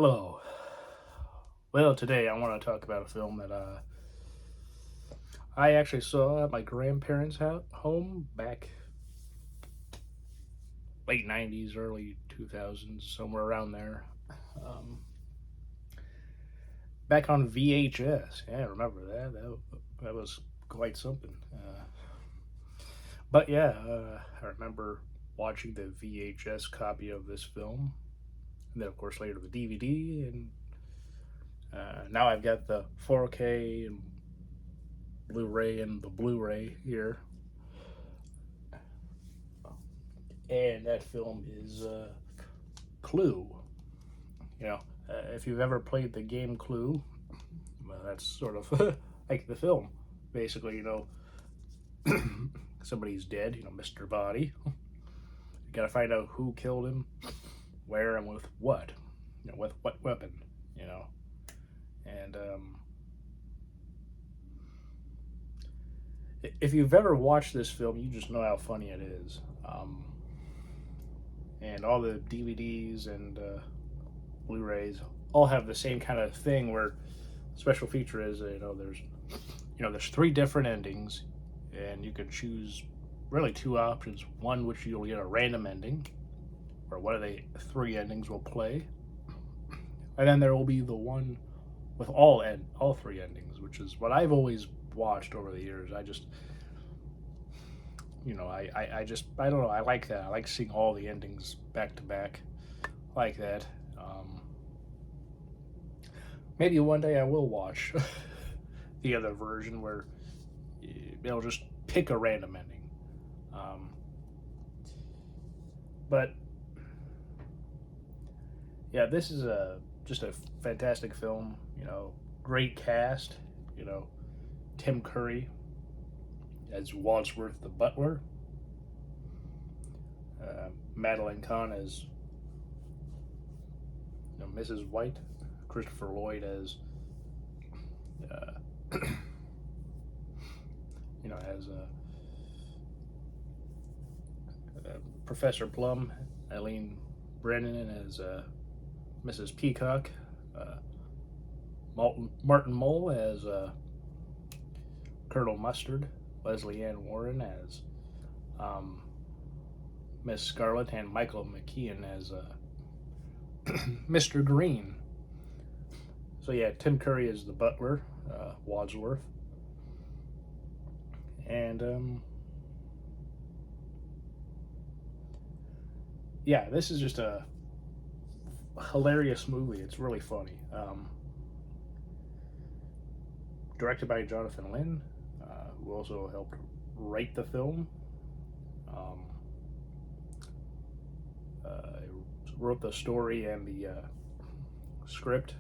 Hello. Well, today I want to talk about a film that I actually saw at my grandparents' home back late 90s, early 2000s, somewhere around there. Um, Back on VHS. Yeah, I remember that. That was quite something. But yeah, I remember watching the VHS copy of this film. And then, of course, later the DVD. And now I've got the 4K and Blu-ray and the Blu-ray here, and that film is Clue. You know, if you've ever played the game Clue, well, that's sort of like the film. Basically, somebody's dead. Mr. Body. You got to find out who killed him, where, and with what. With what weapon. And if you've ever watched this film, you just know how funny it is. And all the DVDs and Blu-rays all have the same kind of thing where special feature is there's three different endings, and you can choose really two options. One which you'll get a random ending, or one of the three endings will play, and then there will be the one with all three endings, which is what I've always watched over the years. I don't know. I like that. I like seeing all the endings back to back, like that. Maybe one day I will watch the other version where it'll just pick a random ending. But yeah, this is just a fantastic film. Great cast. Tim Curry as Wadsworth the butler. Madeline Khan as Mrs. White. Christopher Lloyd as uh, as Professor Plum. Eileen Brennan as Mrs. Peacock. Uh, Martin Mull as Colonel Mustard. Leslie Ann Warren as Miss Scarlet, and Michael McKean as Mr. Green. So yeah, Tim Curry is the butler, Wadsworth, and yeah, this is just a hilarious movie. It's really funny. Directed by Jonathan Lynn, who also helped write the film. Um, Wrote the story and the script.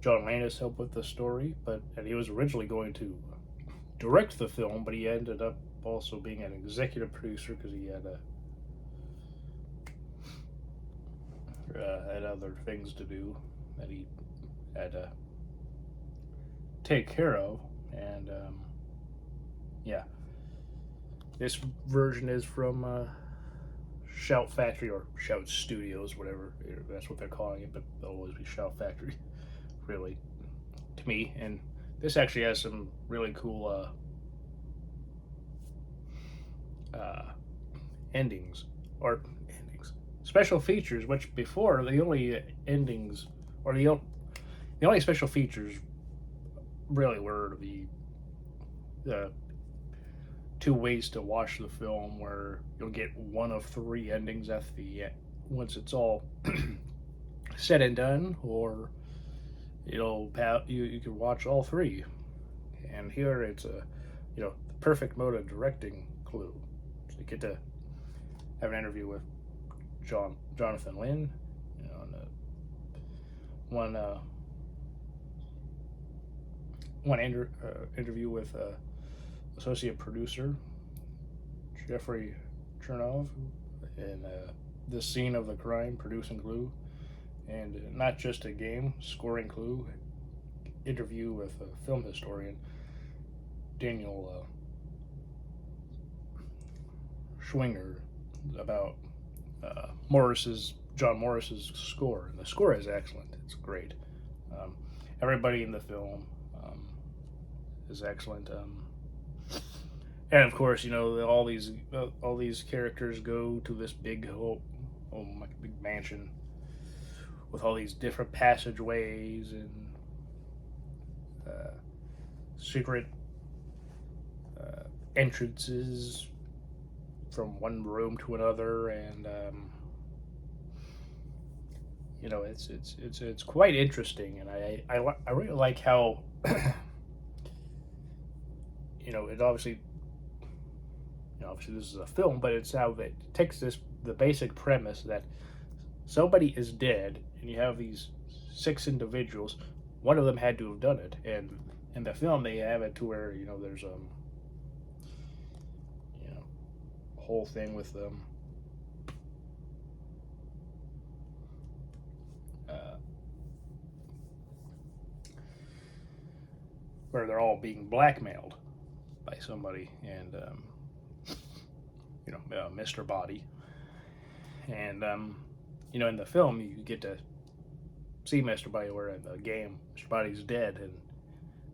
John Landis helped with the story, and he was originally going to direct the film, but he ended up also being an executive producer because he had other things to do that he had to take care of. And yeah, this version is from Shout Factory, or Shout Studios, whatever that's what they're calling it, but they'll always be Shout Factory, really, to me. And this actually has some really cool special features, which before the only endings, or the only special features really were the two ways to watch the film, where you'll get one of three endings at the once it's all said and done, or you can watch all three. And here it's the perfect mode of directing Clue. So you get to have an interview with Jonathan Lynn, and one interview with associate producer Jeffrey Chernov, in the scene of the crime, producing Clue, and not just a game, scoring Clue. Interview with a film historian, Daniel Schwinger, about Morris's John Morris's score, and the score is excellent. It's great. Um, Everybody in the film is excellent. And of course, all these characters go to this big mansion with all these different passageways and uh, secret entrances from one room to another, and it's quite interesting, and I really like how it obviously obviously this is a film, but it's how it takes the basic premise that somebody is dead, and you have these six individuals. One of them had to have done it, and in the film they have it to where there's a whole thing with uh, where they're all being blackmailed by somebody, and Mr. Body, and in the film you get to see Mr. Body, where in the game Mr. Body's dead, and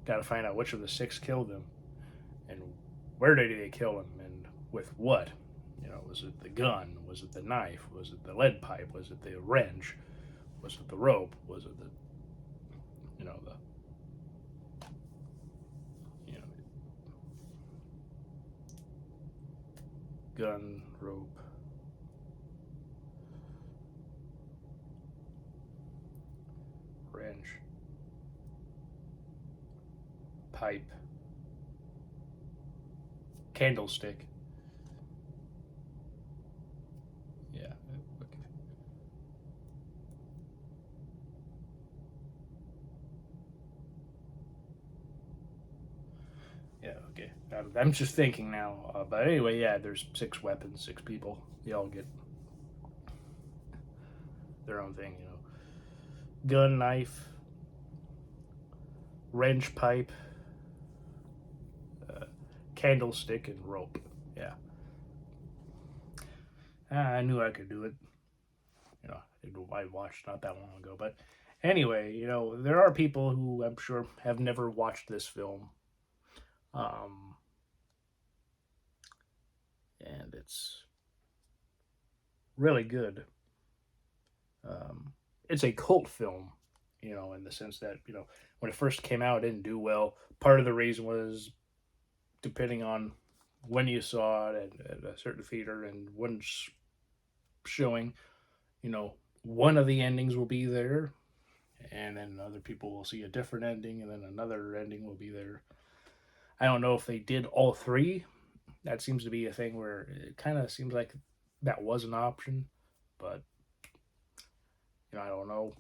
got to find out which of the six killed him, and where did they kill him, and with what. Was it the gun? Was it the knife? Was it the lead pipe? Was it the wrench? Was it the rope? Was it the gun, rope, wrench, pipe, candlestick? Yeah. Okay. Yeah. Okay. I'm just thinking now. But anyway, yeah. There's six weapons, six people. They all get their own thing. Gun, knife, wrench, pipe, candlestick, and rope. Yeah. I knew I could do it. I watched not that long ago. But anyway, there are people who I'm sure have never watched this film. Um, and it's really good. It's a cult film, in the sense that, when it first came out, it didn't do well. Part of the reason was depending on when you saw it at a certain theater and when showing, one of the endings will be there, and then other people will see a different ending, and then another ending will be there. I don't know if they did all three. That seems to be a thing where it kind of seems like that was an option, but I don't know.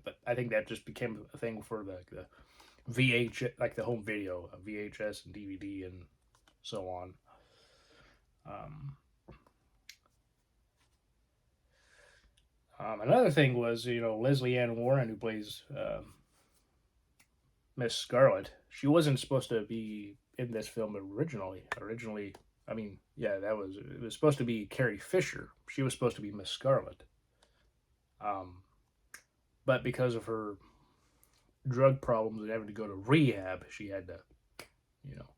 But I think that just became a thing for the VH, like the home video, VHS and DVD and so on. Um, Another thing was, Leslie Ann Warren, who plays Miss Scarlet. She wasn't supposed to be in this film originally. I mean, yeah, it was supposed to be Carrie Fisher. She was supposed to be Miss Scarlet. Um, but because of her drug problems and having to go to rehab, she had to, you know,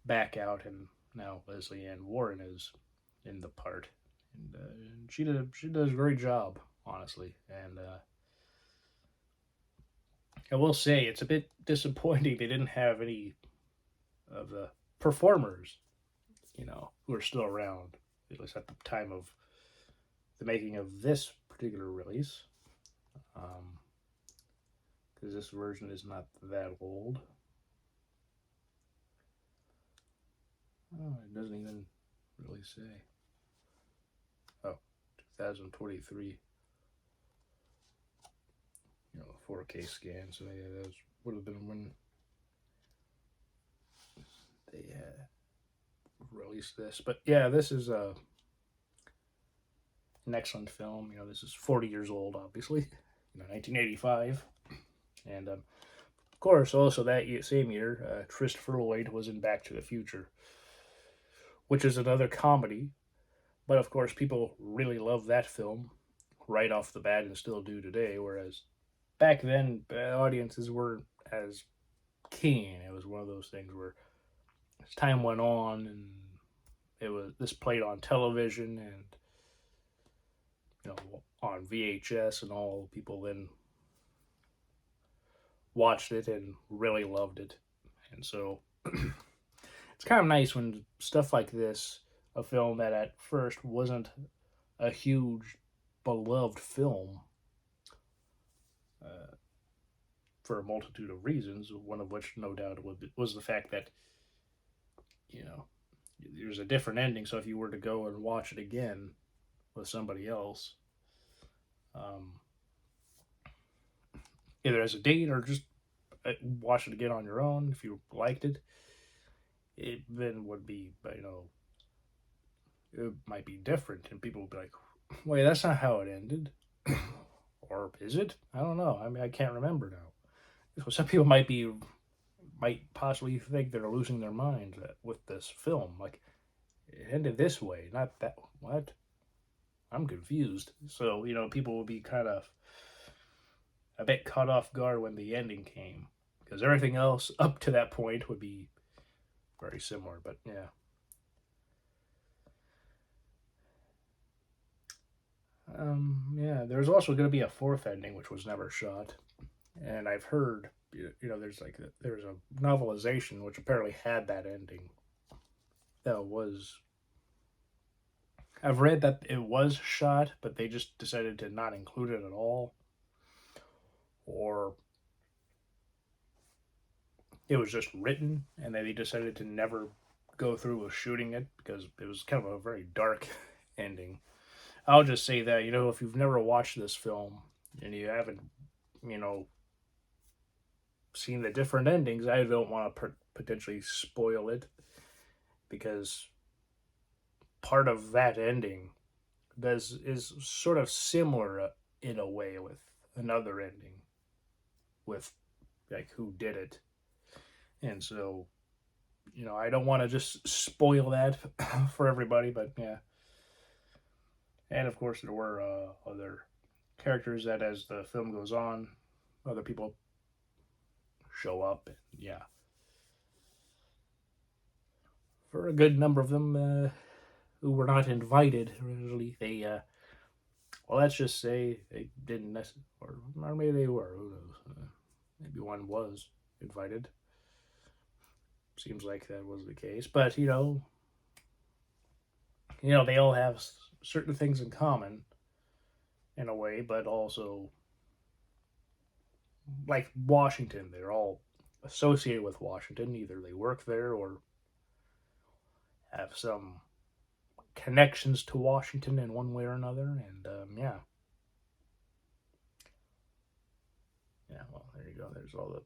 back out, and now Leslie Ann Warren is in the part, and she does a great job, honestly. And I will say it's a bit disappointing they didn't have any of the performers, who are still around, at least at the time of the making of this particular release. Because this version is not that old. Oh, it doesn't even really say. Oh, 2023. 4K scan. So yeah, that would have been when they released this. But yeah, this is an excellent film. This is 40 years old, obviously. 1985, and of course, also that same year, Christopher Lloyd was in Back to the Future, which is another comedy But of course, people really love that film right off the bat and still do today. Whereas back then, audiences weren't as keen. It was one of those things where as time went on and it was this played on television and on VHS and all, people then watched it and really loved it. And so it's kind of nice when stuff like this, a film that at first wasn't a huge beloved film, uh, for a multitude of reasons, one of which no doubt was the fact that, you know, there's a different ending. So if you were to go and watch it again with somebody else, um, either as a date or just watch it again on your own if you liked it, it then would be, it might be different, and people would be like, "Wait, that's not how it ended," or is it? I don't know. I mean, I can't remember now. So some people might possibly think they're losing their minds with this film. Like, it ended this way, not that. What? I'm confused. So people will be kind of a bit caught off guard when the ending came, because everything else up to that point would be very similar. But yeah. Yeah, there's also going to be a fourth ending, which was never shot, and I've heard, there's a novelization which apparently had that ending. That was, I've read that it was shot, but they just decided to not include it at all, or it was just written and they decided to never go through with shooting it because it was kind of a very dark ending. I'll just say that, if you've never watched this film and you haven't, you know, seen the different endings, I don't want to potentially spoil it, because part of that ending is sort of similar, in a way, with another ending with like who did it. And so, I don't want to just spoil that for everybody, but yeah. And of course, there were other characters that, as the film goes on, other people show up. And yeah, for a good number of them who were not invited originally, they, well, let's just say they didn't necessarily, or maybe they were. Who knows? Maybe one was invited. Seems like that was the case, but they all have certain things in common in a way, but also, like Washington, they're all associated with Washington. Either they work there or have some connections to Washington in one way or another. And yeah. Yeah, well, there you go. There's all the.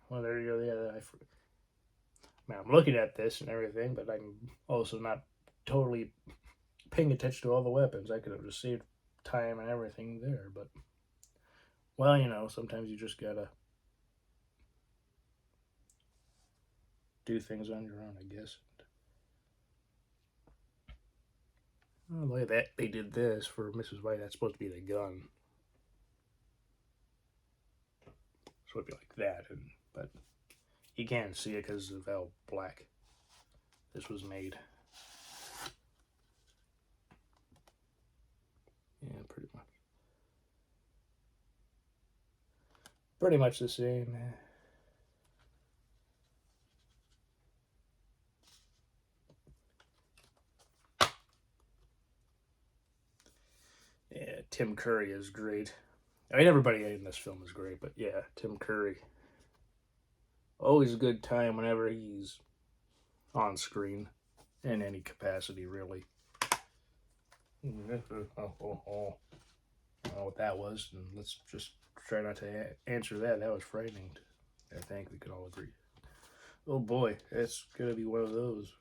Well, there you go. Yeah, I'm looking at this and everything, but I'm also not totally paying attention to all the weapons. I could have just saved time and everything there, but well, sometimes you just gotta do things on your own, I guess. Oh, look at that! They did this for Mrs. White. That's supposed to be the gun. It's supposed to be like that, but you can't see it because of how black this was made. Yeah, pretty much the same. Yeah, Tim Curry is great. I mean, everybody in this film is great, but yeah, Tim Curry. Always a good time whenever he's on screen, in any capacity, really. I don't know what that was, and let's just try not to answer that. That was frightening. I think we can all agree. Oh boy, it's gonna be one of those.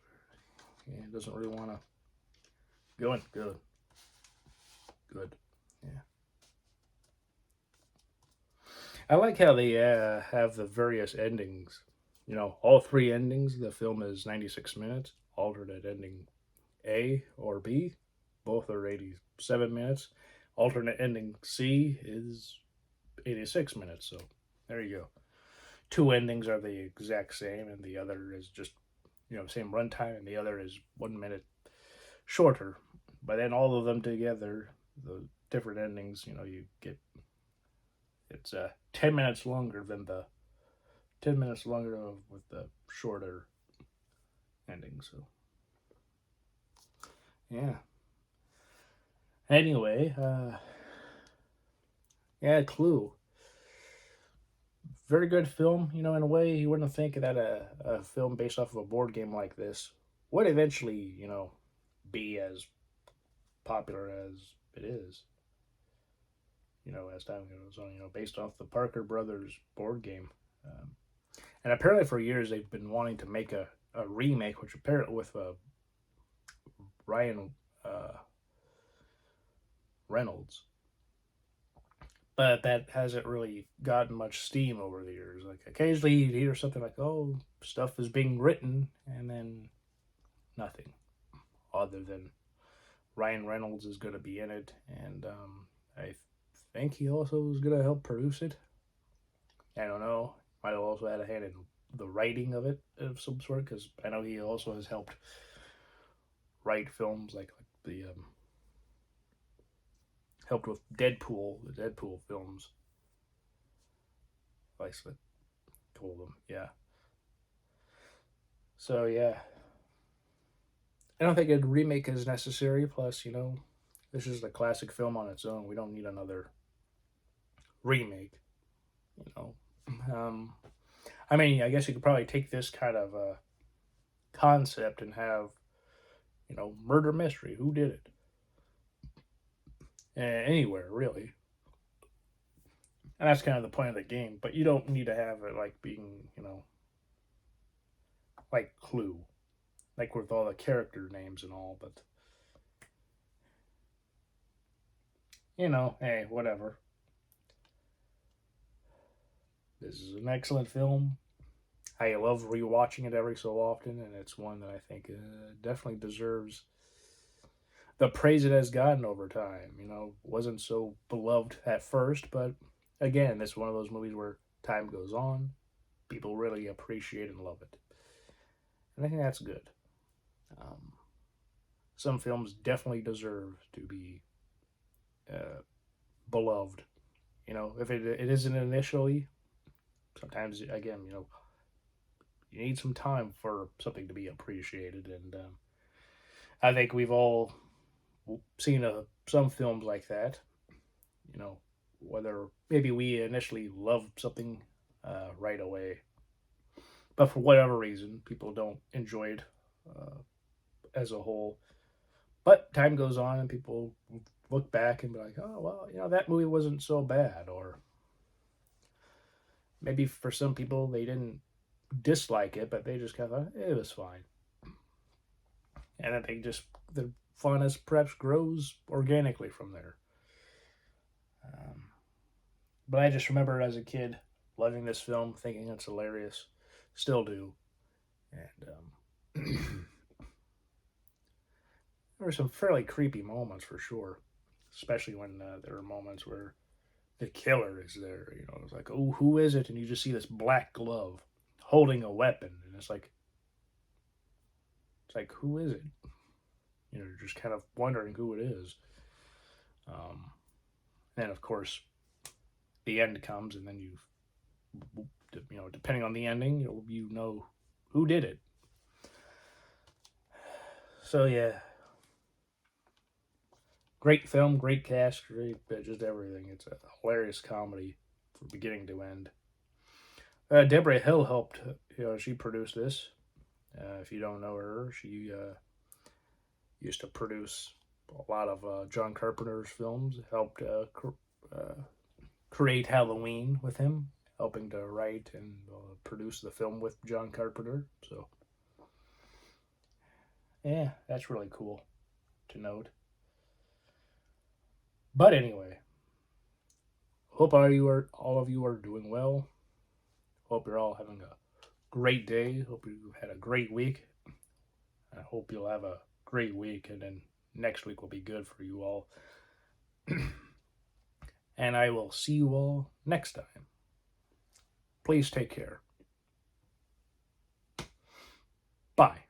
Yeah, it doesn't really want to go in. Good. Good. Yeah. I like how they have the various endings. All three endings. The film is 96 minutes. Alternate ending A or B. Both are 87 minutes. Alternate ending C is 86 minutes. So there you go. Two endings are the exact same, and the other is just, same runtime, and the other is 1 minute shorter. But then all of them together, the different endings, you get it's 10 minutes longer than the 10 minutes longer with the shorter ending. So yeah. Anyway, yeah, Clue. Very good film. In a way, you wouldn't think that a film based off of a board game like this would eventually, be as popular as it is. As time goes on, based off the Parker Brothers board game. Um, and apparently for years they've been wanting to make a remake, which apparently with Ryan Reynolds. But that hasn't really gotten much steam over the years. Like occasionally you hear something like, "Oh, stuff is being written," and then nothing, other than Ryan Reynolds is going to be in it, and I think he also is going to help produce it. I don't know. Might have also had a hand in the writing of it of some sort, because I know he also has helped write films like the helped with the Deadpool films. I told him, yeah. So yeah, I don't think a remake is necessary. Plus, this is a classic film on its own. We don't need another remake. You know, I mean, I guess you could probably take this kind of concept and have, murder mystery. Who did it? Anywhere really. And that's kind of the point of the game. But you don't need to have it like being, like Clue, like with all the character names and all. But hey, whatever. This is an excellent film. I love rewatching it every so often, and it's one that I think definitely deserves the praise it has gotten over time. Wasn't so beloved at first, but again, it's one of those movies where time goes on, people really appreciate and love it. And I think that's good. Um, some films definitely deserve to be uh, beloved. If it isn't initially, sometimes, again, you need some time for something to be appreciated. And I think we've all seen some films like that. Whether maybe we initially loved something right away, but for whatever reason, people don't enjoy it uh, as a whole. But time goes on, and people look back and be like, "Oh, well, that movie wasn't so bad," or maybe for some people they didn't dislike it, but they just kind of thought it was fine, and then the fondness perhaps grows organically from there. Um, but I just remember as a kid loving this film, thinking it's hilarious, still do, and there were some fairly creepy moments for sure, especially when there are moments where the killer is there. It's like, oh, who is it? And you just see this black glove holding a weapon, and it's like, who is it? You're just kind of wondering who it is. Um, and of course, the end comes, and then depending on the ending, you know who did it. So yeah, great film, great cast, great just everything. It's a hilarious comedy from beginning to end. Deborah Hill helped. She produced this. If you don't know her, she used to produce a lot of John Carpenter's films. Helped create Halloween with him, helping to write and produce the film with John Carpenter. So yeah, that's really cool to note. But anyway, hope all of you are doing well. Hope you're all having a great day. Hope you had a great week. I hope you'll have a great week, and then next week will be good for you all. And I will see you all next time. Please take care. Bye.